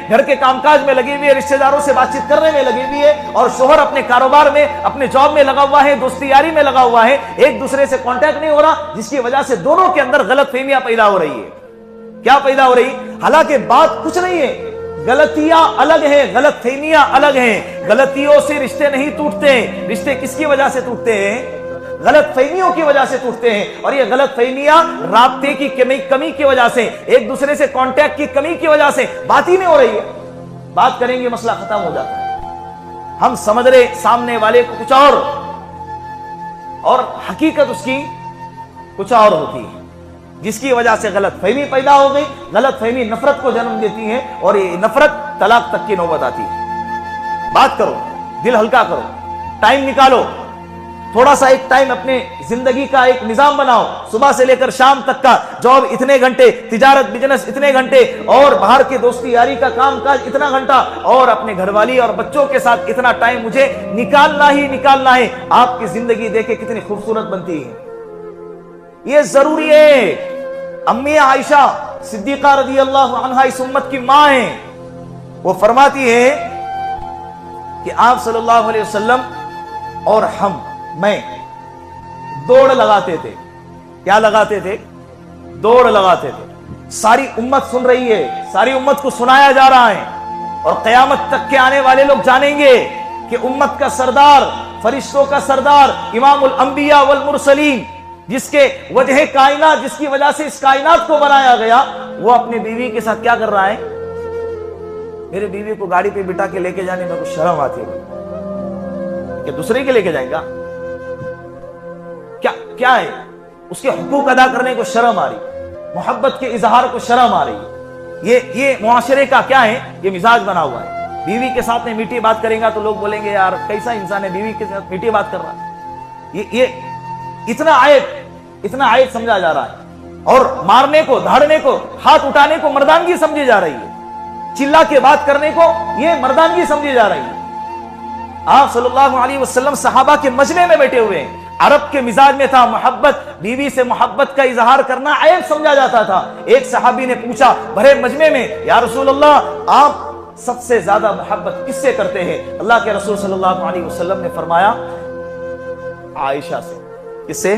گھر کے کام کاج میں لگی ہوئی ہے، رشتہ داروں سے بات چیت کرنے میں لگی ہوئی ہے، اور شوہر اپنے کاروبار میں، اپنے جاب میں لگا ہوا ہے، دوستی یاری میں لگا ہوا ہے، ایک دوسرے سے کانٹیکٹ نہیں ہو رہا، جس کی وجہ سے دونوں کے اندر غلط فہمیاں پیدا ہو رہی ہے۔ کیا پیدا ہو رہی؟ حالانکہ بات کچھ نہیں ہے، غلطیاں الگ ہیں، غلط فہمیاں الگ ہیں۔ غلطیوں سے رشتے نہیں ٹوٹتے، رشتے کس کی وجہ سے ٹوٹتے ہیں؟ غلط فہمیوں کی وجہ سے ٹوٹتے ہیں، اور یہ غلط فہمیاں رابطے کی کمی کی وجہ سے، ایک دوسرے سے کانٹیکٹ کی کمی کی وجہ سے بات ہی نہیں ہو رہی ہے۔ بات کریں گے مسئلہ ختم ہو جاتا ہے، ہم سمجھ رہے سامنے والے کو کچھ اور حقیقت اس کی کچھ اور ہوتی ہے، جس کی وجہ سے غلط فہمی پیدا ہو گئی۔ غلط فہمی نفرت کو جنم دیتی ہے، اور یہ نفرت طلاق تک کی نوبت آتی ہے۔ بات کرو، دل ہلکا کرو، ٹائم نکالو، تھوڑا سا ایک ٹائم اپنے زندگی کا ایک نظام بناؤ، صبح سے لے کر شام تک کا جاب اتنے گھنٹے، تجارت بزنس اتنے گھنٹے، اور باہر کے دوستی یاری کا کام کاج اتنا گھنٹہ، اور اپنے گھر والی اور بچوں کے ساتھ اتنا ٹائم مجھے نکالنا ہی نکالنا ہے۔ آپ کی زندگی دیکھے کتنی خوبصورت بنتی ہے، یہ ضروری ہے۔ امی عائشہ صدیقہ رضی اللہ عنہا اس امت کی ماں ہیں، وہ فرماتی ہے کہ آپ صلی اللہ علیہ وسلم اور میں دوڑ لگاتے تھے۔ کیا لگاتے تھے؟ دوڑ لگاتے تھے۔ ساری امت سن رہی ہے، ساری امت کو سنایا جا رہا ہے، اور قیامت تک کے آنے والے لوگ جانیں گے کہ امت کا سردار، فرشتوں کا سردار، امام الانبیاء والمرسلین، جس کے وجہ کائنات، جس کی وجہ سے اس کائنات کو بنایا گیا، وہ اپنی بیوی کے ساتھ کیا کر رہا ہے؟ میرے بیوی کو گاڑی پہ بٹھا کے لے کے جانے میں کچھ شرم آتی ہے کہ دوسرے کے لے کے جائیں گا؟ کیا ہے؟ اس کے حقوق ادا کرنے کو شرم آ رہی، محبت کے اظہار کو شرم آ رہی۔ یہ معاشرے کا کیا ہے؟ یہ مزاج بنا ہوا ہے۔ بیوی کے ساتھ میں میٹھی بات کریں گا تو لوگ بولیں گے یار کیسا انسان ہے بیوی کے ساتھ میٹھی بات کر رہا ہے۔ یہ اتنا عیب سمجھا جا رہا ہے، اور مارنے کو، دھاڑنے کو، ہاتھ اٹھانے کو مردانگی سمجھی جا رہی ہے، چلا کے بات کرنے کو یہ مردانگی سمجھی جا رہی ہے۔ آپ صلی اللہ علیہ وسلم صحابہ کے مجمع میں بیٹھے ہوئے ہیں، عرب کے مزاج میں تھا محبت، بیوی سے محبت کا اظہار کرنا عیب سمجھا جاتا تھا۔ ایک صحابی نے پوچھا بھرے مجمع میں، یا رسول اللہ آپ سب سے زیادہ محبت کس سے کرتے ہیں؟ اللہ کے رسول صلی اللہ علیہ وسلم نے فرمایا عائشہ سے۔ کس سے؟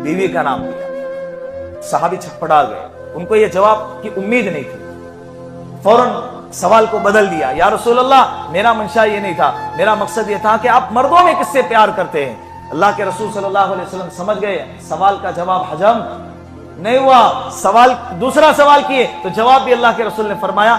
بیوی کا نام لیا۔ صحابی چھٹپٹا گئے، ان کو یہ جواب کی امید نہیں تھی، فوراً سوال کو بدل دیا، یا رسول اللہ میرا منشا یہ نہیں تھا، میرا مقصد یہ تھا کہ آپ مردوں میں کس سے پیار کرتے ہیں؟ اللہ کے رسول صلی اللہ علیہ وسلم سمجھ گئے سوال کا جواب حجم نہیں ہوا، دوسرا سوال کیے تو جواب بھی اللہ کے رسول نے فرمایا